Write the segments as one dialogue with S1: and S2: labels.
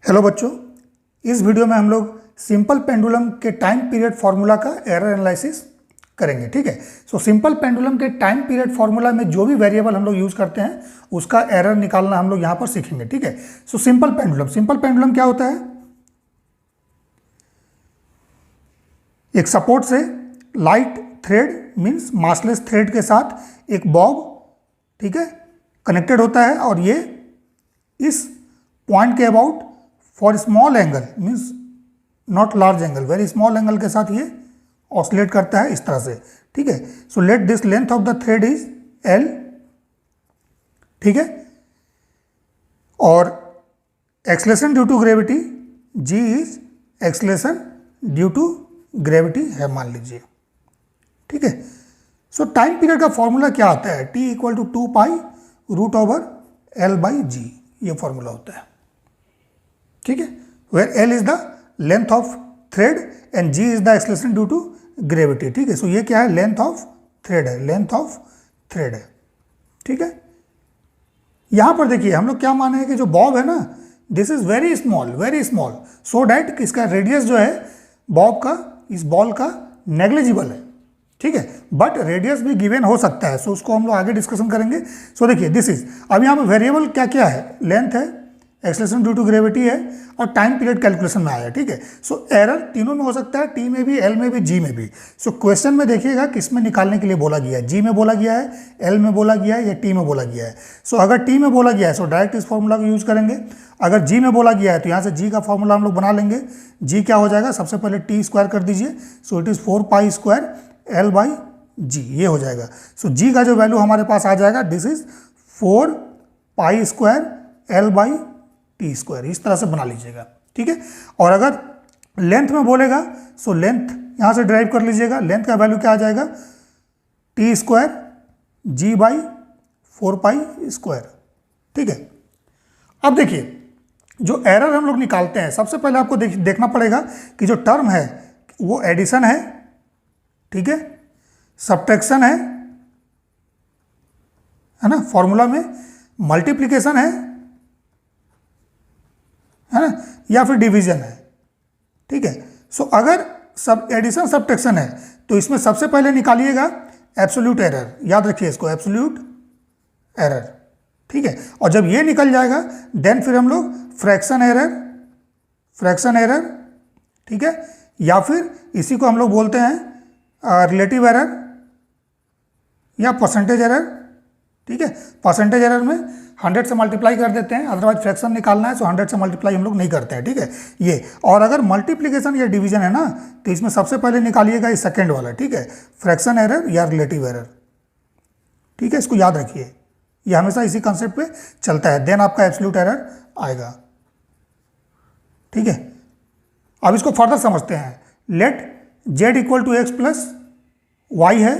S1: Hello बच्चों, इस video में हम लोग सिंपल पेंडुलम के टाइम पीरियड फार्मूला का एरर एनालिसिस करेंगे। ठीक है। सो सिंपल पेंडुलम के टाइम पीरियड फार्मूला में जो भी वेरिएबल हम लोग यूज करते हैं उसका एरर निकालना हम लोग यहां पर सीखेंगे। ठीक है। सो सिंपल पेंडुलम क्या होता है? एक सपोर्ट से light thread means massless thread के साथ एक बॉब, ठीक है, कनेक्टेड होता है और ये इस पॉइंट के about for small angle means not large angle, very small angle के साथ ये ऑसिलेट करता है इस तरह से। ठीक है। So let this length of the thread is L. ठीक है। और acceleration due to gravity g is acceleration due to gravity है मान लीजिए। ठीक है। सो टाइम पीरियड का फॉर्मूला क्या आता है? T equal to 2 pi root over L by g, ये फॉर्मूला होता है। ठीक है। Where L is the length of thread and g is the acceleration due to gravity. ठीक है। सो ये क्या है? लेंथ ऑफ थ्रेड है, लेंथ ऑफ थ्रेड है। ठीक है। यहां पर देखिए हम लोग क्या माने हैं कि जो बॉब है ना, this is very small, so that इसका रेडियस जो है बॉब का, इस बॉल का नेग्लिजिबल है। ठीक है। बट रेडियस भी गिवन हो सकता है, सो उसको हम लोग आगे डिस्कशन करेंगे। सो देखिए दिस इज, अब यहाँ पर वेरिएबल क्या क्या है? लेंथ है, एक्सलेशन ड्यू टू ग्रेविटी है और टाइम पीरियड कैलकुलेशन में आया। ठीक है। सो एरर तीनों में हो सकता है, टी में भी, एल में भी, जी में भी। सो क्वेश्चन में देखिएगा किस में निकालने के लिए बोला गया है, जी में बोला गया है, एल में बोला गया है या टी में बोला गया है। सो अगर टी में बोला गया है सो डायरेक्ट इस फॉर्मूला का यूज करेंगे। अगर जी में बोला गया है तो यहाँ से जी का फॉर्मूला हम लोग बना लेंगे। जी क्या हो जाएगा? सबसे पहले टी स्क्वायर कर दीजिए। So it is 4 pi square L by g, ये हो जाएगा। सो जी का जो वैल्यू हमारे पास आ जाएगा, this is 4 pi square L by T square, इस तरह से बना लीजिएगा। ठीक है। और अगर लेंथ में बोलेगा सो लेंथ यहां से ड्राइव कर लीजिएगा। लेंथ का वैल्यू क्या आ जाएगा? T square G by 4 pi square. ठीक है। अब देखिए जो एरर हम लोग निकालते हैं, सबसे पहले आपको देखना पड़ेगा कि जो टर्म है वो एडिशन है, ठीक है, सब्ट्रैक्शन है ना, फॉर्मूला में मल्टीप्लिकेशन है ना, या फिर डिवीजन है। ठीक है। सो अगर सब एडिशन सब्ट्रैक्शन है तो इसमें सबसे पहले निकालिएगा एब्सोल्यूट एरर, याद रखिए इसको, एब्सोल्यूट एरर। ठीक है। और जब ये निकल जाएगा देन फिर हम लोग फ्रैक्शन एरर, ठीक है, या फिर इसी को हम लोग बोलते हैं रिलेटिव एरर या परसेंटेज एरर। ठीक है। परसेंटेज एरर में 100 से मल्टीप्लाई कर देते हैं, अदरवाइज फ्रैक्शन निकालना है तो 100 से मल्टीप्लाई हम लोग नहीं करते हैं। ठीक है। ये, और अगर मल्टीप्लिकेशन या डिवीजन है ना तो इसमें सबसे पहले निकालिएगा ये सेकंड वाला। ठीक है, फ्रैक्शन एरर या रिलेटिव एरर। ठीक है, इसको याद रखिए, ये हमेशा इसी कंसेप्ट पे चलता है, देन आपका एब्सोल्यूट एरर आएगा। ठीक है। अब इसको फर्दर समझते हैं। Let Z equal to X plus Y है,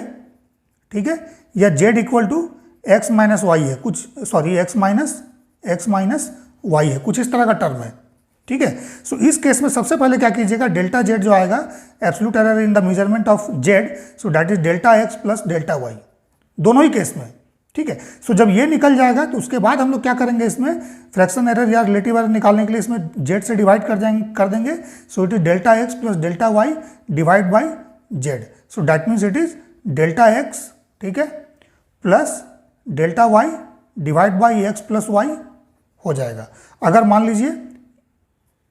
S1: ठीक है, या Z equal to X minus Y है, कुछ सॉरी एक्स माइनस वाई है, कुछ इस तरह का टर्म है। ठीक है। सो इस केस में सबसे पहले क्या कीजिएगा, डेल्टा जेड जो आएगा, absolute error in the measurement of Z, so that is delta X plus delta Y, दोनों ही केस में। ठीक है। सो जब ये निकल जाएगा तो उसके बाद हम लोग क्या करेंगे, इसमें फ्रैक्शन एरर या रिलेटिव एरर निकालने के लिए इसमें जेड से डिवाइड कर देंगे। So it is delta X plus delta Y divide by Z. So that means it is delta X, ठीक है, plus delta Y divide by X plus Y हो जाएगा। अगर मान लीजिए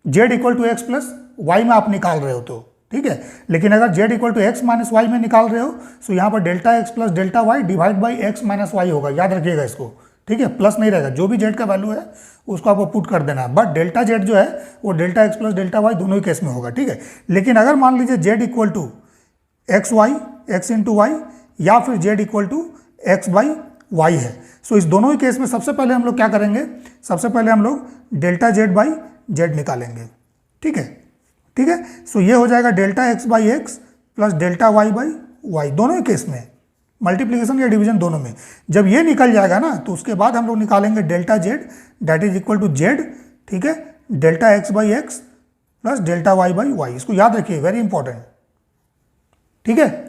S1: Z equal to X plus Y में आप निकाल रहे हो तो ठीक है, लेकिन अगर Z equal to X minus Y में निकाल रहे हो तो यहाँ पर delta X plus delta Y divide by X minus Y होगा, याद रखिएगा इसको। ठीक है, प्लस नहीं रहेगा, जो भी जेड का वैल्यू है उसको आपको पुट कर देना है, बट डेल्टा जेड जो है वो delta X plus delta Y दोनों ही केस में होगा। ठीक है। लेकिन अगर मान लीजिए Z equal to X Y, X into Y, या फिर Z equal to X by Y है, सो इस दोनों ही केस में सबसे पहले हम लोग क्या करेंगे, सबसे पहले हम लोग डेल्टा जेड बाई जेड निकालेंगे। ठीक है। ठीक है। सो ये हो जाएगा delta X by X plus delta Y by Y, दोनों ही केस में, मल्टीप्लिकेशन या डिवीजन दोनों में। जब ये निकल जाएगा ना तो उसके बाद हम लोग निकालेंगे delta Z, that is equal to Z, ठीक है, delta X by X plus delta Y by Y, इसको याद रखिए, वेरी इंपॉर्टेंट। ठीक है।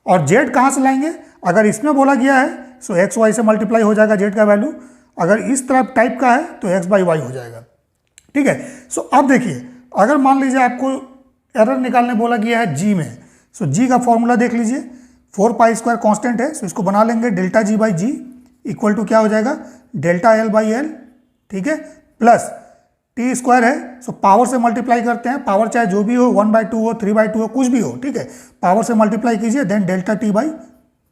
S1: और जेड कहाँ से लाएंगे? अगर इसमें बोला गया है सो एक्स वाई से मल्टीप्लाई हो जाएगा जेड का वैल्यू, अगर इस तरह टाइप का है तो एक्स बाई वाई हो जाएगा। ठीक है। सो अब देखिए, अगर मान लीजिए आपको एरर निकालने बोला गया है जी में, सो जी का फॉर्मूला देख लीजिए, 4 पाई स्क्वायर कॉन्स्टेंट है, सो इसको बना लेंगे delta ji by G equal to क्या हो जाएगा, डेल्टा एल बाई एल, ठीक है, प्लस टी स्क्वायर है, सो पावर से मल्टीप्लाई करते हैं, पावर चाहे जो भी हो, 1/2 हो, 3/2 हो, कुछ भी हो, ठीक है, पावर से मल्टीप्लाई कीजिए, then delta T by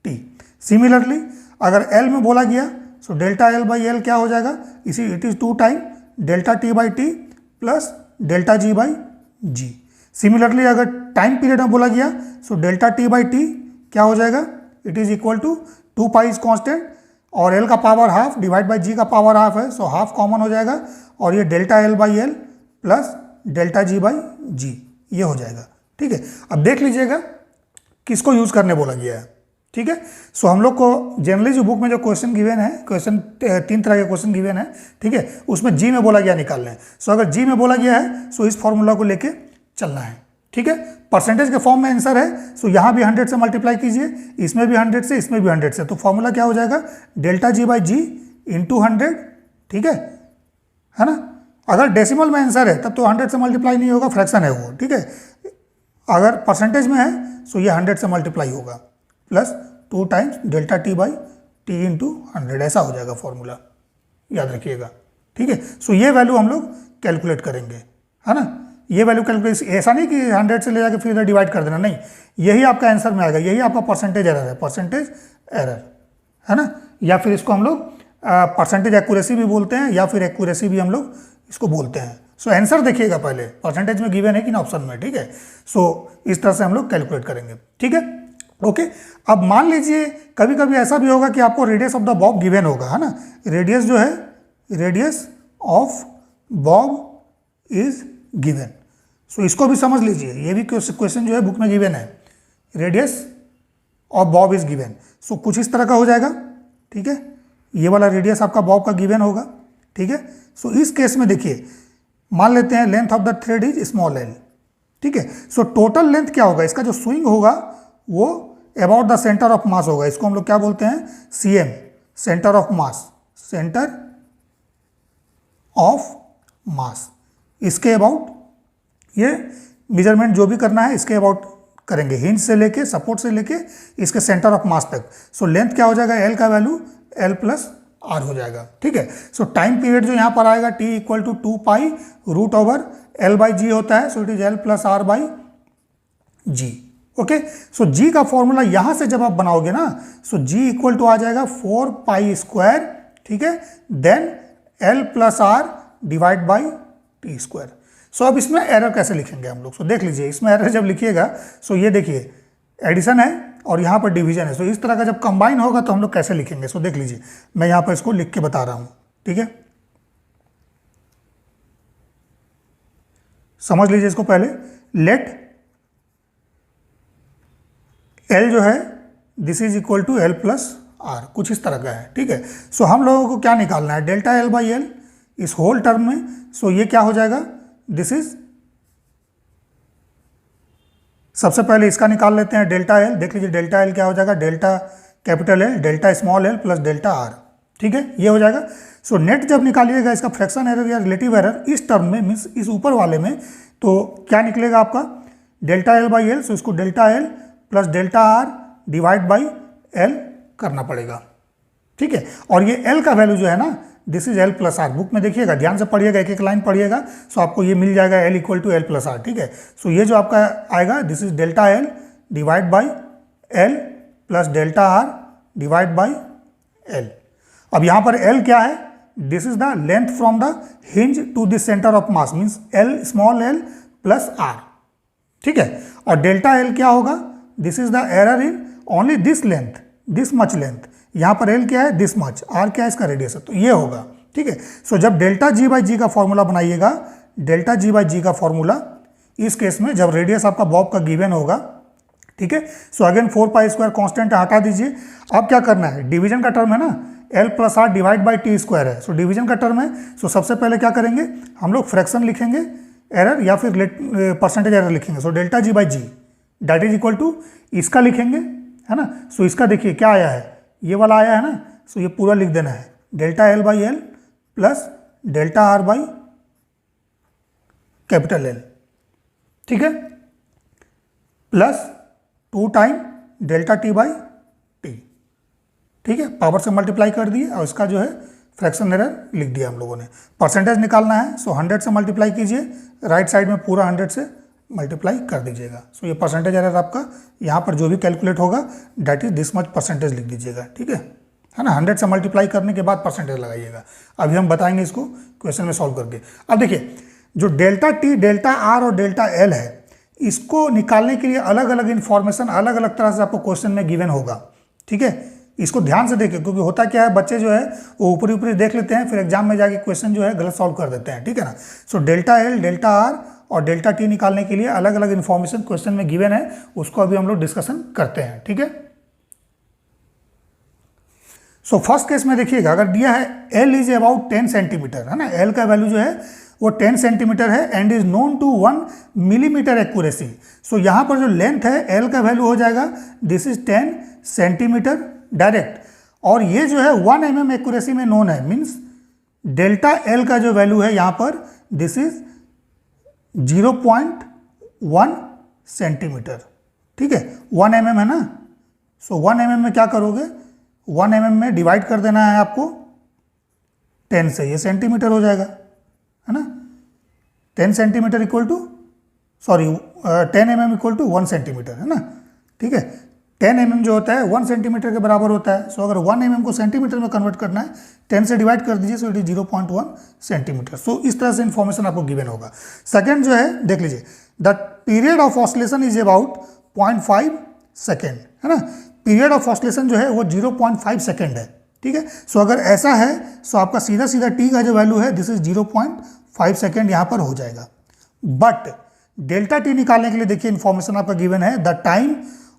S1: T. Similarly अगर एल में बोला गया, so delta L by L क्या हो जाएगा, इसी it is 2 time delta T by T plus delta ji by G. Similarly अगर टाइम पीरियड में बोला गया, so delta T by T क्या हो जाएगा, it is equal to 2 pi is constant और एल का power half divide by G का पावर हाफ है, सो हाफ कॉमन हो जाएगा और ये delta L by L plus delta ji by g ये हो जाएगा, ठीक है। अब देख लीजिएगा किसको यूज करने बोला गया है, ठीक है। सो हम लोग को जनरली जो बुक में जो क्वेश्चन गिवन है, क्वेश्चन 3 तरह के क्वेश्चन गिवन है, ठीक है, उसमें जी में बोला गया निकालना है। सो अगर जी में बोला गया है, सो इस फॉर्मूला को लेके चलना है, ठीक है। परसेंटेज के फॉर्म में आंसर है, सो यहाँ भी 100 से मल्टीप्लाई कीजिए, इसमें भी 100 से, इसमें भी 100 से, तो फॉर्मूला क्या हो जाएगा, delta ji by G into 100, ठीक है ना। अगर डेसिमल में आंसर है तब तो 100 से मल्टीप्लाई नहीं होगा, फ्रैक्शन है वो, ठीक है। अगर परसेंटेज में है, सो ये 100 से मल्टीप्लाई होगा plus 2 times delta T by T into 100, ऐसा हो जाएगा फॉर्मूला, याद रखिएगा, ठीक है। सो ये वैल्यू हम लोग कैलकुलेट करेंगे, है ना। ये वैल्यू कैलकुलेट, ऐसा नहीं कि 100 से ले जाकर फिर इधर डिवाइड कर देना, नहीं, यही आपका आंसर में आएगा, यही आपका परसेंटेज एरर है, परसेंटेज एरर, है ना। या फिर इसको हम लोग परसेंटेज एक्यूरेसी भी बोलते हैं, या फिर एक्यूरेसी भी हम लोग इसको बोलते हैं। सो आंसर देखिएगा पहले, परसेंटेज में गिवन है कि ना ऑप्शन में, ठीक है। सो इस तरह से हम लोग कैलकुलेट करेंगे, ठीक है, ओके। अब मान लीजिए कभी कभी ऐसा भी होगा कि आपको radius of the bob given होगा, है ना। रेडियस जो है, radius of bob is given, so इसको भी समझ लीजिए, ये भी क्वेश्चन जो है बुक में गिवन है, radius of bob is given. So कुछ इस तरह का हो जाएगा, ठीक है, ये वाला रेडियस आपका बॉब का गिवन होगा, ठीक है। सो इस केस में देखिए, मान लेते हैं length of the thread is small L, ठीक है। सो टोटल लेंथ क्या होगा, इसका जो स्विंग होगा वो अबाउट द सेंटर ऑफ मास होगा, इसको हम लोग क्या बोलते हैं, CM, centre of mass, centre of मास। इसके अबाउट ये मेजरमेंट जो भी करना है इसके अबाउट करेंगे, हिंज से लेके, सपोर्ट से लेके इसके सेंटर ऑफ मास तक। सो लेंथ क्या हो जाएगा, एल का वैल्यू एल प्लस आर हो जाएगा, ठीक है। सो टाइम पीरियड जो यहाँ पर आएगा T equal to 2 pi root over L by G होता है, so it is L plus R by G, okay. So G का फॉर्मूला यहाँ से जब आप बनाओगे ना, सो जी इक्वल टू आ जाएगा 4 पाई स्क्वायर, ठीक है, then L plus R divide by T square. So अब इसमें एरर कैसे लिखेंगे हम लोग, सो देख लीजिए, इसमें एरर जब लिखिएगा, सो ये देखिए एडिशन है और यहाँ पर डिवीजन है, सो इस तरह का जब कंबाइन होगा तो हम लोग कैसे लिखेंगे, सो देख लीजिए, मैं यहाँ पर इसको लिख के बता रहा हूँ, ठीक है। समझ लीजिए इसको पहले, लेट एल जो है this is equal to L plus R, कुछ इस तरह का है, ठीक है। सो हम लोगों को क्या निकालना है, डेल्टा एल बाई एल इस होल टर्म में। सो ये क्या हो जाएगा, दिस इज, सबसे पहले इसका निकाल लेते हैं डेल्टा एल, देख लीजिए डेल्टा एल क्या हो जाएगा, delta capital L delta small L plus delta are, ठीक है, ये हो जाएगा। सो नेट जब निकालिएगा इसका फ्रैक्शन एरर या रिलेटिव एरर इस टर्म में, मीन्स इस ऊपर वाले में, तो क्या निकलेगा आपका डेल्टा एल बाई एल, सो इसको delta L plus delta R divide by L करना पड़ेगा, ठीक है। और ये एल का वैल्यू जो है ना, this is L plus R, book में देखिएगा, ध्यान से पढ़िएगा, एक एक लाइन पढ़िएगा, सो आपको ये मिल जाएगा L equal to L plus R, ठीक है। सो ये जो आपका आएगा, this is delta L divide by L plus delta R divide by L. अब यहाँ पर एल क्या है, this is the length from the hinge to this centre of mass, means L small L plus R, ठीक है। और delta L क्या होगा, this is the error in only this length, this much length, यहाँ पर L क्या है, this much, are क्या है, इसका रेडियस है, तो ये होगा, ठीक है। सो जब डेल्टा जी बाई जी का फॉर्मूला बनाइएगा, डेल्टा जी बाई जी का फॉर्मूला इस केस में जब रेडियस आपका बॉब का गिवन होगा, ठीक है। So again 4 pi square constant हटा दीजिए। अब क्या करना है, डिवीजन का टर्म है ना, L plus R divide by T square है, सो डिवीजन का टर्म है। सो सबसे पहले क्या करेंगे हम लोग, फ्रैक्शन लिखेंगे एरर या फिर परसेंटेज एरर लिखेंगे। So delta ji by G that is equal to इसका लिखेंगे, है ना। सो इसका देखिए क्या आया है, ये वाला आया है ना, सो ये पूरा लिख देना है, delta L by L plus delta R by capital L, ठीक है, plus 2 time delta T by T, ठीक है, पावर से मल्टीप्लाई कर दिए और इसका जो है फ्रैक्शन एरर लिख दिया हम लोगों ने। परसेंटेज निकालना है, सो 100 से मल्टीप्लाई कीजिए, राइट साइड में पूरा 100 से मल्टीप्लाई कर दीजिएगा। सो ये परसेंटेज एरर आपका यहाँ पर जो भी कैलकुलेट होगा that is this much percentage लिख दीजिएगा, ठीक है ना। 100 से मल्टीप्लाई करने के बाद परसेंटेज लगाइएगा। अभी हम बताएंगे इसको क्वेश्चन में सॉल्व करके। अब देखिए जो डेल्टा टी, डेल्टा आर और डेल्टा एल है, इसको निकालने के लिए अलग अलग इन्फॉर्मेशन अलग अलग तरह से आपको क्वेश्चन में गिवन होगा, ठीक है। इसको ध्यान से देखिए, क्योंकि होता क्या है, बच्चे जो है वो ऊपरी ऊपरी देख लेते हैं, फिर एग्जाम में जाके क्वेश्चन जो है गलत सॉल्व कर देते हैं, ठीक है ना। सो डेल्टा एल, डेल्टा आर और डेल्टा टी निकालने के लिए अलग अलग इन्फॉर्मेशन क्वेश्चन में गिवन है, उसको अभी हम लोग डिस्कशन करते हैं, ठीक है। सो फर्स्ट केस में देखिएगा, अगर दिया है एल इज अबाउट 10 सेंटीमीटर, है ना, एल का वैल्यू जो है वो 10 सेंटीमीटर है and is known to 1 millimetre accuracy. So यहाँ पर जो लेंथ है एल का वैल्यू हो जाएगा दिस इज 10 सेंटीमीटर डायरेक्ट, और ये जो है 1 mm एक्यूरेसी में नोन है, मीन्स डेल्टा एल का जो वैल्यू है यहाँ पर दिस इज 0.1 सेंटीमीटर, ठीक है। 1 mm है ना, सो 1 mm में क्या करोगे, 1 mm में डिवाइड कर देना है आपको 10 से, ये सेंटीमीटर हो जाएगा, है ना। 10 centimetre equal to 10 mm equal to 1 centimetre, है ना, ठीक है। 10 mm जो होता है 1 सेंटीमीटर के बराबर होता है। सो अगर 1 mm को सेंटीमीटर में कन्वर्ट करना है, 10 से डिवाइड कर दीजिए, सो इट इज 0.1 सेंटीमीटर। सो इस तरह से इन्फॉर्मेशन आपको गिवन होगा। सेकंड जो है देख लीजिए, the period of oscillation is about 0.5 second, है ना। पीरियड ऑफ ऑसिलेशन जो है वो 0.5 सेकेंड है, ठीक है। सो अगर ऐसा है, सो आपका सीधा सीधा टी का जो वैल्यू है दिस इज 0.5 सेकेंड यहाँ पर हो जाएगा। बट डेल्टा टी निकालने के लिए देखिए इन्फॉर्मेशन आपका गिवन है, the time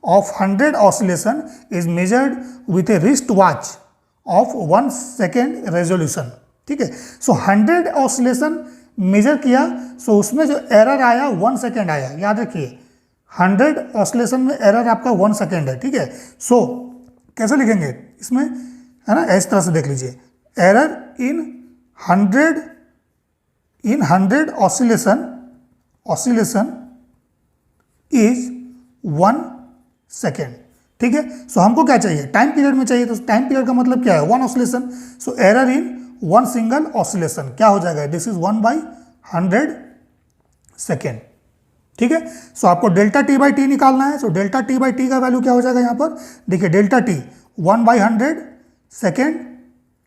S1: of 100 oscillation is measured with a wrist watch of 1 second resolution, ठीक है। सो 100 oscillation मेजर किया, सो उसमें जो एरर आया 1 सेकेंड आया, याद रखिए 100 oscillation में एरर आपका 1 सेकेंड है, ठीक है। सो कैसे लिखेंगे इसमें, है ना, इस तरह से देख लीजिए, error in 100 oscillation is 1 second, ठीक है। सो हमको क्या चाहिए, टाइम पीरियड में चाहिए, तो टाइम पीरियड का मतलब क्या है, 1 oscillation. So error in 1 single oscillation क्या हो जाएगा, दिस इज 1/100 सेकेंड, ठीक है। सो आपको डेल्टा टी बाई टी निकालना है। So delta T by T का वैल्यू क्या हो जाएगा यहाँ पर, देखिए डेल्टा टी 1/100 सेकेंड,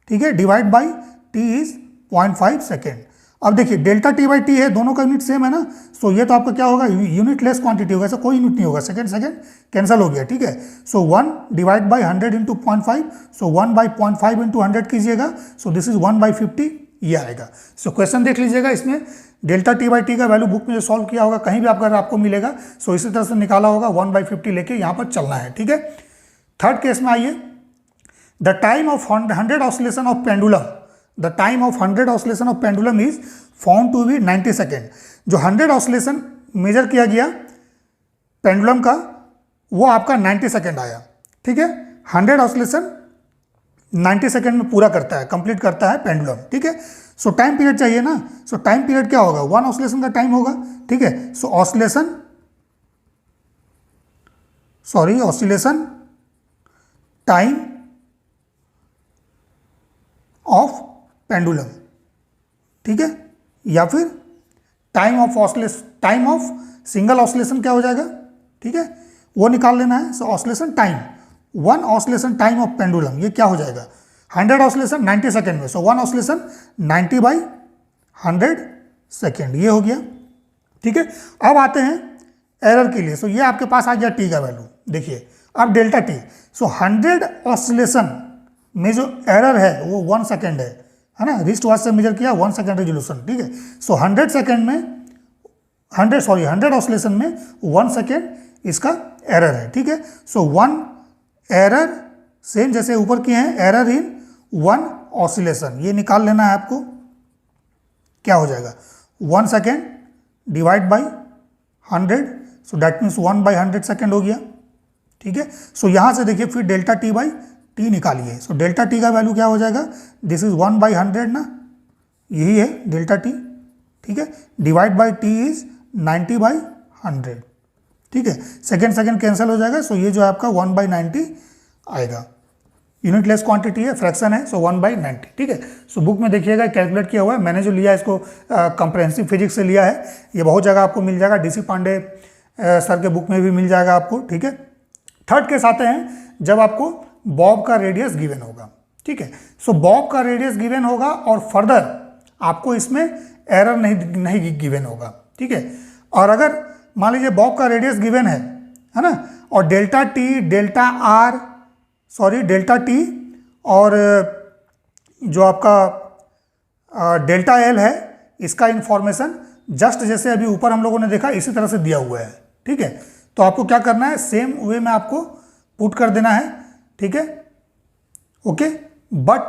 S1: ठीक है, divide by T is 0.5 second. अब देखिए डेल्टा टी बाई टी है, दोनों का यूनिट सेम है ना, सो ये तो आपका क्या होगा, यूनिट लेस क्वांटिटी होगा, ऐसा कोई यूनिट नहीं होगा, सेकेंड कैंसिल हो गया, ठीक है। सो 1 divide by 100 into 0.5, so 1/0.5 into 100 कीजिएगा, सो दिस इज 1/50 ये आएगा। सो क्वेश्चन देख लीजिएगा, इसमें डेल्टा टी बाई टी का वैल्यू बुक में जो सॉल्व किया होगा कहीं भी आपको मिलेगा, सो इसी तरह से निकाला होगा, 1/50 लेके यहाँ पर चलना है, ठीक है। थर्ड केस में आइए, the time of 100 oscillation of pendulum, the time of 100 oscillation of pendulum is found to be 90 second. जो 100 ऑसिलेशन मेजर किया गया पेंडुलम का वो आपका 90 सेकेंड आया, ठीक है। 100 ऑसिलेशन 90 सेकेंड में पूरा करता है, कंप्लीट करता है पेंडुलम, ठीक है। सो टाइम पीरियड चाहिए ना, सो टाइम पीरियड क्या होगा, 1 ऑसिलेशन का टाइम होगा, ठीक है। So oscillation time of pendulum, ठीक है, या फिर टाइम ऑफ सिंगल ऑसिलेशन क्या हो जाएगा, ठीक है, वो निकाल लेना है। So oscillation time, 1 oscillation time of pendulum ये क्या हो जाएगा, 100 ऑसिलेशन 90 सेकेंड में, सो 1 ऑसिलेशन 90/100 सेकेंड ये हो गया, ठीक है। अब आते हैं एरर के लिए। सो ये आपके पास आ गया टी का वैल्यू, देखिए अब डेल्टा टी। सो 100 ऑसिलेशन में जो एरर है वो 1 सेकेंड है ना, रिस्ट वॉच से मेजर किया 1 सेकेंड रेजोल्यूशन, ठीक है। सो 100 सेकेंड में 100 ऑसिलेशन में 1 सेकेंड इसका एरर है, ठीक है। सो 1 एरर सेम जैसे ऊपर किए हैं, एरर इन 1 ऑसिलेशन ये निकाल लेना है आपको, क्या हो जाएगा 1 second divide by 100, so that means 1/100 second हो गया, ठीक है। सो यहाँ से देखिए फिर डेल्टा टी बाई टी निकालिए। सो डेल्टा टी का वैल्यू क्या हो जाएगा, दिस इज 1/100 ना, यही है डेल्टा टी, ठीक है, डिवाइड बाई टी इज 90/100, ठीक है, सेकेंड कैंसिल हो जाएगा, सो ये जो है आपका 1/90 आएगा। यूनिट लेस क्वांटिटी है, फ्रैक्शन है, सो 1/90, ठीक है। सो बुक में देखिएगा कैलकुलेट किया हुआ है, मैंने जो लिया इसको कंप्रेहेंसिव फिजिक्स से लिया है, ये बहुत जगह आपको मिल जाएगा, DC पांडे सर के बुक में भी मिल जाएगा आपको, ठीक है। थर्ड केस आते हैं जब आपको बॉब का रेडियस गिवन होगा, ठीक है। सो बॉब का रेडियस गिवन होगा और फर्दर आपको इसमें एरर नहीं गिवन होगा, ठीक है। और अगर मान लीजिए बॉब का रेडियस गिवन है ना, और डेल्टा टी और जो आपका डेल्टा एल है, इसका इंफॉर्मेशन जस्ट जैसे अभी ऊपर हम लोगों ने देखा इसी तरह से दिया हुआ है, ठीक है। तो आपको क्या करना है, सेम वे में आपको पुट कर देना है, ठीक है, ओके। बट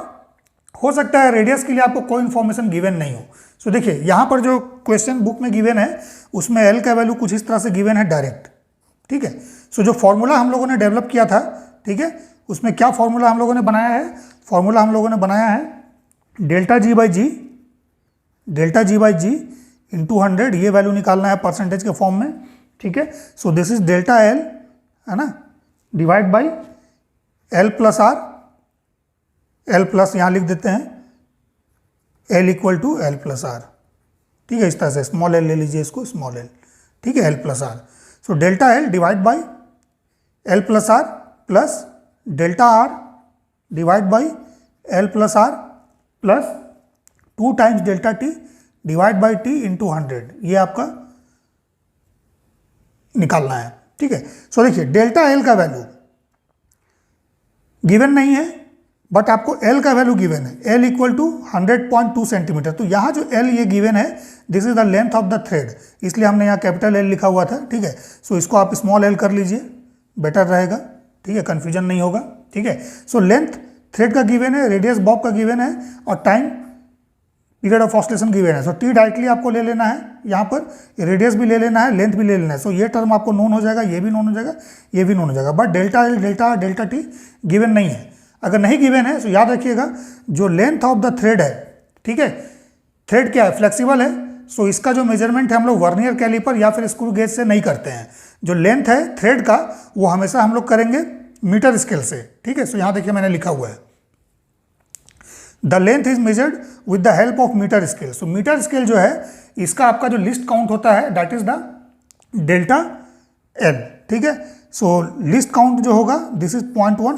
S1: हो सकता है रेडियस के लिए आपको कोई इंफॉर्मेशन गिवन नहीं हो। सो देखिए यहाँ पर जो क्वेश्चन बुक में गिवन है उसमें एल का वैल्यू कुछ इस तरह से गिवन है डायरेक्ट, ठीक है। सो जो फॉर्मूला हम लोगों ने डेवलप किया था, ठीक है, उसमें क्या फॉर्मूला हम लोगों ने बनाया है, फॉर्मूला हम लोगों ने बनाया है delta ji by G into 100, ये वैल्यू निकालना है परसेंटेज के फॉर्म में, ठीक है। So this is delta L, है ना, divide by L plus R, L plus यहाँ लिख देते हैं, L equal to L plus R, ठीक है, इस तरह से स्मॉल एल ले लीजिए इसको, स्मॉल एल, ठीक है, L plus R. So delta L divide by L plus R plus delta R divide by L plus R plus 2 times delta T divide by T into 100, ये आपका निकालना है, ठीक है। सो देखिए डेल्टा एल का वैल्यू गिवन नहीं है, बट आपको एल का वैल्यू गिवन है, एल इक्वल टू 100.2 सेंटीमीटर। तो यहाँ जो एल ये गिवन है, this is the length of the thread, इसलिए हमने यहाँ कैपिटल एल लिखा हुआ था, ठीक है। सो इसको आप स्मॉल एल कर लीजिए, बेटर रहेगा, ठीक है, कंफ्यूजन नहीं होगा, ठीक है। सो लेंथ थ्रेड का गिवन है, रेडियस बॉब का गिवन है, और time period of oscillation given है। सो टी डायरेक्टली आपको ले लेना है, यहाँ पर रेडियस भी ले लेना है, लेंथ भी ले लेना है। सो ये टर्म आपको नोन हो जाएगा, ये भी नोन हो जाएगा, ये भी नोन हो जाएगा, but delta L delta T given नहीं है। अगर नहीं गिवन है तो याद रखिएगा जो लेंथ ऑफ द थ्रेड है, ठीक है, थ्रेड क्या है, फ्लेक्सिबल है, सो इसका जो मेजरमेंट है हम लोग वर्नियर कैलिपर या फिर स्क्रू गेज से नहीं करते हैं। जो लेंथ है थ्रेड का वो हमेशा हम लोग करेंगे मीटर स्केल से, ठीक है। सो यहाँ देखिए मैंने लिखा हुआ है the length is measured with the help of metre scale. So metre scale जो है इसका आपका जो लिस्ट काउंट होता है that is the delta L, ठीक है। सो लिस्ट काउंट जो होगा this is 0.1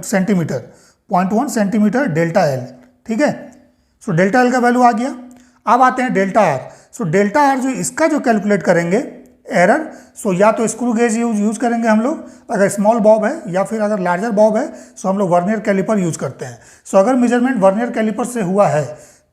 S1: centimetre, 0.1 centimetre delta L, ठीक है। सो डेल्टा एल का वैल्यू आ गया। अब आते हैं delta R. So delta R जो इसका जो कैलकुलेट करेंगे एरर, सो या तो स्क्रू गेज यूज करेंगे हम लोग अगर स्मॉल बॉब है, या फिर अगर लार्जर बॉब है सो हम लोग वर्नियर कैलिपर यूज करते हैं। सो अगर मेजरमेंट वर्नियर कैलिपर से हुआ है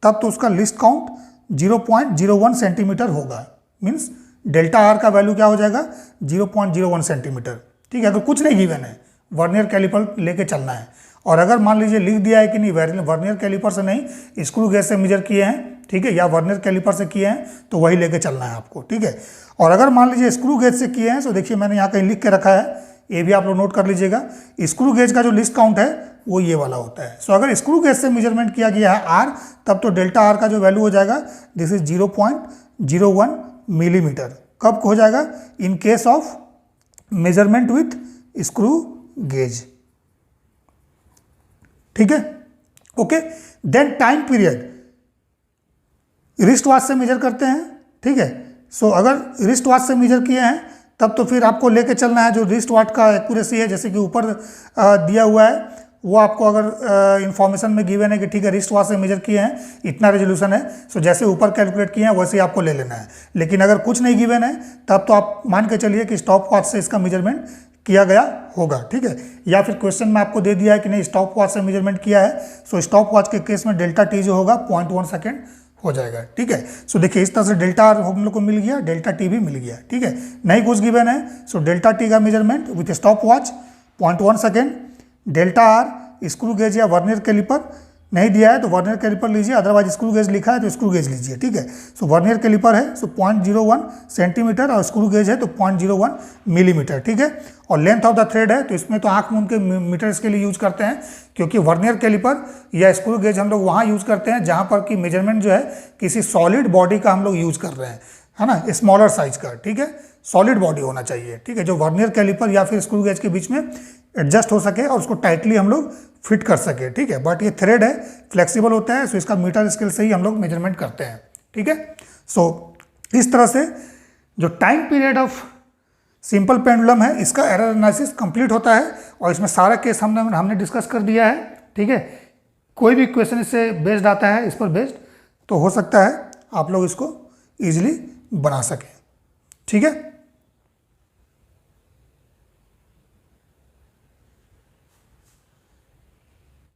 S1: तब तो उसका लिस्ट काउंट 0.01 सेंटीमीटर होगा, मीन्स डेल्टा आर का वैल्यू क्या हो जाएगा 0.01 सेंटीमीटर, ठीक है। अगर कुछ नहीं गिवन है वर्नियर कैलिपर लेके चलना है, और अगर मान लीजिए लिख दिया है कि नहीं वर्नियर कैलिपर से नहीं स्क्रू गेज से मेजर किए हैं, ठीक है, या वर्नियर कैलिपर से किए हैं तो वही लेके चलना है आपको, ठीक है। और अगर मान लीजिए स्क्रू गेज से किए हैं तो देखिए मैंने यहाँ कहीं लिख के रखा है, ये भी आप लोग नोट कर लीजिएगा, स्क्रू गेज का जो लिस्ट काउंट है वो ये वाला होता है। सो अगर स्क्रू गेज से मेजरमेंट किया गया है आर, तब तो डेल्टा आर का जो वैल्यू हो जाएगा दिस इज 0.01 मिलीमीटर। कब हो जाएगा, in case of measurement with screw gauge, ठीक है, okay. Then time period wrist watch से मेजर करते हैं, ठीक है। सो अगर रिस्ट वॉच से मेजर किए हैं तब तो फिर आपको लेके चलना है जो रिस्ट वॉच का एक्यूरेसी है, जैसे कि ऊपर दिया हुआ है वो आपको अगर इंफॉर्मेशन में गिवन है कि ठीक है रिस्ट वॉच से मेजर किए हैं इतना रेजोल्यूशन है, सो जैसे ऊपर कैलकुलेट किए हैं वैसे ही आपको ले लेना है। लेकिन अगर कुछ नहीं गिवन है तब तो आप मान के चलिए कि स्टॉप वॉच से इसका मेजरमेंट किया गया होगा, ठीक है। या फिर क्वेश्चन में आपको दे दिया है कि नहीं स्टॉप वॉच से मेजरमेंट किया है, सो स्टॉप वॉच के केस में डेल्टा टी जो होगा 0.1 सेकेंड हो जाएगा, ठीक है। सो देखिए इस तरह से डेल्टा आर हम लोग को मिल गया, डेल्टा टी भी मिल गया, ठीक है। नहीं कुछ गिवन है सो डेल्टा टी का measurement with stop watch 0.1 second, delta R screw gauge या वर्नियर कैलिपर नहीं दिया है तो वर्नियर कैलिपर लीजिए, अदरवाइज स्क्रू गेज लिखा है तो स्क्रू गेज लीजिए, ठीक है। सो वर्नियर कैलिपर है, सो 0.01 सेंटीमीटर, और स्क्रू गेज है तो 0.01 मिलीमीटर, ठीक है। और लेंथ ऑफ द थ्रेड है तो इसमें तो आंख मूंद के मीटर इसके लिए यूज करते हैं, क्योंकि वर्नियर कैलिपर या स्क्रू गेज हम लोग वहाँ यूज करते हैं जहाँ पर कि मेजरमेंट जो है किसी सॉलिड बॉडी का हम लोग यूज कर रहे हैं, है ना, स्मॉलर साइज का, ठीक है, सॉलिड बॉडी होना चाहिए, ठीक है, जो वर्नियर कैलिपर या फिर स्क्रू गेज के बीच में एडजस्ट हो सके और उसको टाइटली हम लोग फिट कर सके, ठीक है। बट ये थ्रेड है, फ्लेक्सिबल होता है, सो इसका मीटर स्केल से ही हम लोग मेजरमेंट करते हैं, ठीक है। सो इस तरह से जो time period of simple pendulum है इसका एरर एनालिसिस कंप्लीट होता है, और इसमें सारा केस हमने डिस्कस कर दिया है, ठीक है। कोई भी क्वेश्चन इससे बेस्ड आता है, इस पर बेस्ड, तो हो सकता है आप लोग इसको ईजिली बना सकें, ठीक है।